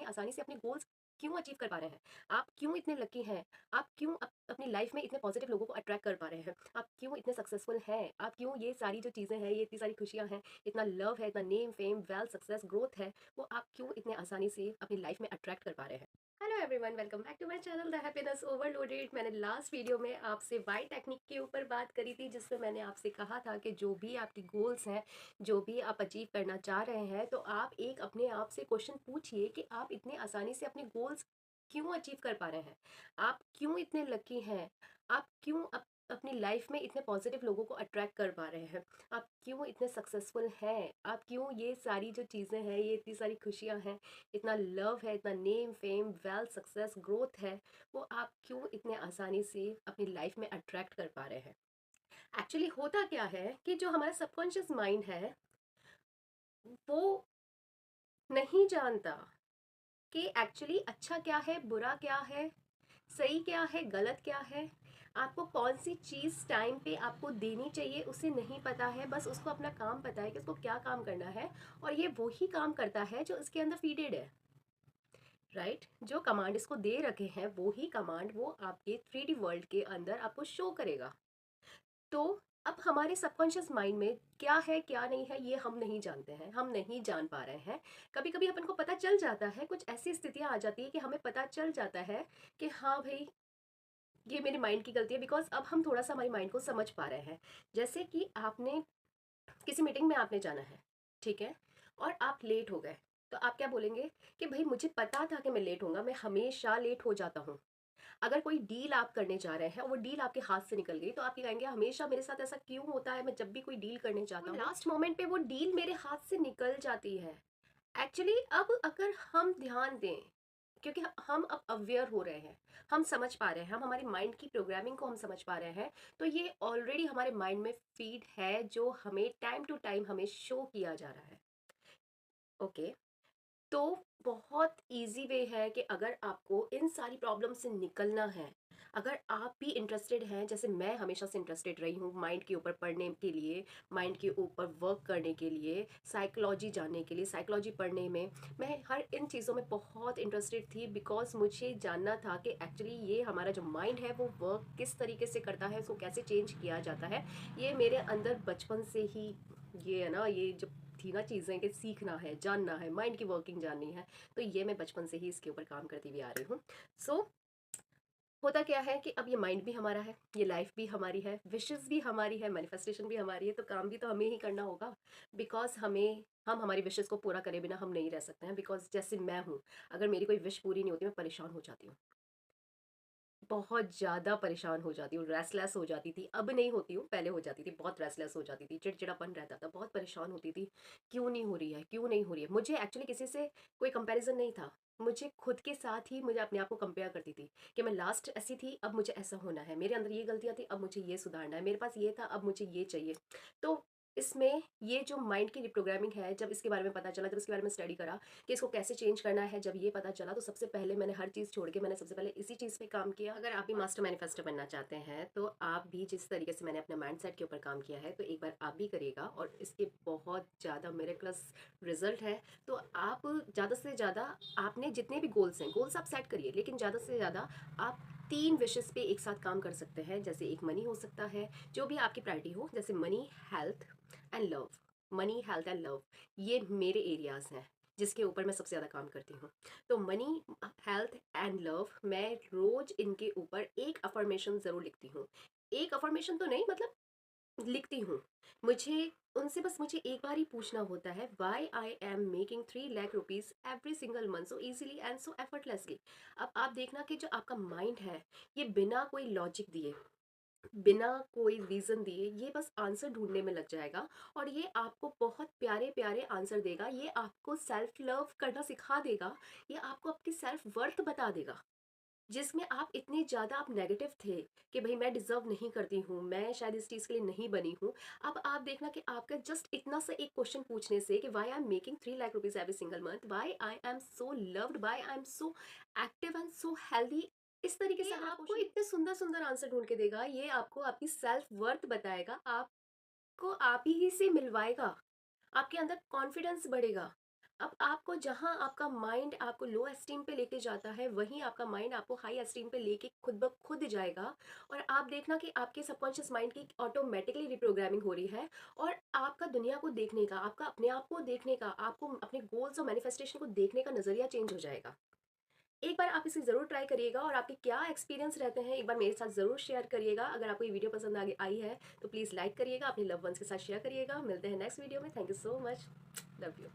आसानी से अपने गोल्स क्यों अचीव कर पा रहे हैं? आप क्यों इतने लकी हैं? आप क्यों अपनी लाइफ में इतने पॉजिटिव लोगों को अट्रैक्ट कर पा रहे हैं? आप क्यों इतने सक्सेसफुल हैं? आप क्यों ये सारी जो चीज़ें हैं, ये इतनी सारी खुशियाँ हैं, इतना लव है, इतना name, fame, wealth, success, growth है, वो आप क्यों इतने आसानी से अपनी लाइफ में अट्रैक्ट कर पा रहे हैं? Hello everyone, welcome back to my channel the happiness overloaded. मैंने लास्ट वीडियो में आपसे वाई टेक्निक के ऊपर बात करी थी, जिसमें मैंने आपसे कहा था कि जो भी आपकी गोल्स हैं, जो भी आप अचीव करना चाह रहे हैं, तो आप एक अपने आप से क्वेश्चन पूछिए कि आप इतने आसानी से अपने गोल्स क्यों अचीव कर पा रहे हैं? आप क्यों इतने लकी हैं? आप क्यों अपनी लाइफ में इतने पॉजिटिव लोगों को अट्रैक्ट कर पा रहे हैं? आप क्यों इतने सक्सेसफुल हैं? आप क्यों ये सारी जो चीज़ें हैं, ये इतनी सारी खुशियाँ हैं, इतना लव है, इतना name, fame, wealth, success, growth है, वो आप क्यों इतने आसानी से अपनी लाइफ में अट्रैक्ट कर पा रहे हैं? एक्चुअली होता क्या है कि जो हमारा सबकॉन्शियस माइंड है, वो नहीं जानता कि एक्चुअली अच्छा क्या है, बुरा क्या है, सही क्या है, गलत क्या है, आपको कौन सी चीज़ टाइम पे आपको देनी चाहिए उसे नहीं पता है। बस उसको अपना काम पता है कि उसको क्या काम करना है, और ये वही काम करता है जो इसके अंदर फीडेड है। राइट, जो कमांड इसको दे रखे हैं वो ही कमांड वो आपके 3D वर्ल्ड के अंदर आपको शो करेगा। तो अब हमारे सबकॉन्शियस माइंड में क्या है क्या नहीं है, ये हम नहीं जानते हैं, हम नहीं जान पा रहे हैं। कभी कभी अपन को पता चल जाता है, कुछ ऐसी स्थितियां आ जाती है कि हमें पता चल जाता है कि हाँ भाई, ये मेरे माइंड की गलती है, बिकॉज अब हम थोड़ा सा हमारी माइंड को समझ पा रहे हैं। जैसे कि आपने किसी मीटिंग में आपने जाना है, ठीक है, और आप लेट हो गए, तो आप क्या बोलेंगे कि भाई मुझे पता था कि मैं लेट होऊंगा, मैं हमेशा लेट हो जाता हूँ। अगर कोई डील आप करने जा रहे हैं और वो डील आपके हाथ से निकल गई, तो आप ये कहेंगे हमेशा मेरे साथ ऐसा क्यों होता है, मैं जब भी कोई डील करने जाता हूँ लास्ट मोमेंट पे वो डील मेरे हाथ से निकल जाती है। एक्चुअली अब अगर हम ध्यान दें, क्योंकि हम अब अवेयर हो रहे हैं, हम समझ पा रहे हैं, हम हमारे माइंड की प्रोग्रामिंग को हम समझ पा रहे हैं, तो ये ऑलरेडी हमारे माइंड में फीड है, जो हमें टाइम टू टाइम हमें शो किया जा रहा है। ओके, तो बहुत इजी वे है कि अगर आपको इन सारी प्रॉब्लम से निकलना है, अगर आप भी इंटरेस्टेड हैं, जैसे मैं हमेशा से इंटरेस्टेड रही हूँ माइंड के ऊपर पढ़ने के लिए, माइंड के ऊपर वर्क करने के लिए, साइकोलॉजी जानने के लिए, साइकोलॉजी पढ़ने में, मैं हर इन चीज़ों में बहुत इंटरेस्टेड थी, बिकॉज मुझे जानना था कि एक्चुअली ये हमारा जो माइंड है वो वर्क किस तरीके से करता है, उसको कैसे चेंज किया जाता है। ये मेरे अंदर बचपन से ही, ये है ना, ये जो थी ना चीज़ें कि सीखना है, जानना है, माइंड की वर्किंग जाननी है, तो ये मैं बचपन से ही इसके ऊपर काम करती हुई आ रही हूँ। सो होता क्या है कि अब ये माइंड भी हमारा है, ये लाइफ भी हमारी है, विशेस भी हमारी है, मैनिफेस्टेशन भी हमारी है, तो काम भी तो हमें ही करना होगा। बिकॉज हम हमारी विशेस को पूरा करे बिना हम नहीं रह सकते हैं। बिकॉज जैसे मैं हूँ, अगर मेरी कोई विश पूरी नहीं होती, मैं परेशान हो जाती हूँ, बहुत ज़्यादा परेशान हो जाती हूँ, रेस्टलेस हो जाती थी। अब नहीं होती हूँ, पहले हो जाती थी, बहुत रेस्टलेस हो जाती थी, चिड़चिड़ापन रहता था, बहुत परेशान होती थी। क्यों नहीं हो रही है, क्यों नहीं हो रही है। मुझे एक्चुअली किसी से कोई कंपैरिजन नहीं था, मुझे खुद के साथ ही मुझे अपने आप को कंपेयर करती थी कि मैं लास्ट ऐसी थी, अब मुझे ऐसा होना है, मेरे अंदर ये गलतियाँ थी, अब मुझे ये सुधारना है, मेरे पास ये था, अब मुझे ये चाहिए। तो इसमें ये जो माइंड की रिप्रोग्रामिंग है, जब इसके बारे में पता चला, जब इसके बारे में स्टडी करा कि इसको कैसे चेंज करना है, जब ये पता चला, तो सबसे पहले मैंने हर चीज़ छोड़ के मैंने सबसे पहले इसी चीज़ पे काम किया। अगर आप भी मास्टर मैनिफेस्टर बनना चाहते हैं, तो आप भी जिस तरीके से मैंने अपने माइंडसेट के ऊपर काम किया है, तो एक बार आप भी करिएगा, और इसके बहुत ज़्यादा मिरेकलस रिजल्ट है। तो आप ज़्यादा से ज़्यादा, आपने जितने भी गोल्स हैं, गोल्स आप सेट करिए, लेकिन ज़्यादा से ज़्यादा आप 3 विशेस पे एक साथ काम कर सकते हैं। जैसे एक मनी हो सकता है, जो भी आपकी प्रायोरिटी हो, जैसे money, health and love. Money, health and love, ये मेरे एरियाज हैं जिसके ऊपर मैं सबसे ज़्यादा काम करती हूँ। तो मनी, हेल्थ एंड लव, मैं रोज इनके ऊपर एक अफर्मेशन ज़रूर लिखती हूँ। एक अफर्मेशन तो नहीं, मतलब लिखती हूँ। मुझे उनसे बस मुझे एक बार ही पूछना होता है, why I am making 3 lakh rupees every single month so easily and so effortlessly. अब आप देखना कि जो आपका माइंड है, ये बिना कोई लॉजिक दिए, बिना कोई रीज़न दिए, ये बस आंसर ढूँढने में लग जाएगा, और ये आपको बहुत प्यारे-प्यारे आंसर देगा, ये आपको सेल्फ लव करना सिखा देगा, ये आपको आपकी सेल्फ वर्थ बता देगा। जिसमें आप इतने ज़्यादा आप नेगेटिव थे कि भई मैं डिज़र्व नहीं करती हूँ, मैं शायद इस चीज़ के लिए नहीं बनी हूँ। अब आप देखना कि आपका जस्ट इतना सा एक क्वेश्चन पूछने से कि why I am making 3 lakh rupees every single month, why I am so loved, why I am so active and so healthy, इस तरीके से ये अगर आपको आपको इतने सुंदर-सुंदर आंसर ढूँढ के देगा, ये आपको आपकी सेल्फ वर्थ बताएगा, आपको आप ही से मिलवाएगा, आपके अंदर कॉन्फिडेंस बढ़ेगा, अब आपको जहाँ आपका माइंड आपको लो एस्टीम पे लेके जाता है, वहीं आपका माइंड आपको हाई एस्टीम पे लेके खुद ब खुद जाएगा। और आप देखना कि आपके सबकॉन्शियस माइंड की ऑटोमेटिकली रिप्रोग्रामिंग हो रही है, और आपका दुनिया को देखने का, आपका अपने आप को देखने का, आपको अपने गोल्स और मैनिफेस्टेशन को देखने का नज़रिया चेंज हो जाएगा। एक बार आप इसे ज़रूर ट्राई करिएगा, और आपके क्या एक्सपीरियंस रहते हैं एक बार मेरे साथ ज़रूर शेयर करिएगा। अगर आपको ये वीडियो पसंद आगे आई है तो प्लीज़ लाइक करिएगा, अपने लव वंस के साथ शेयर करिएगा। मिलते हैं नेक्स्ट वीडियो में। Thank you so much. Love you.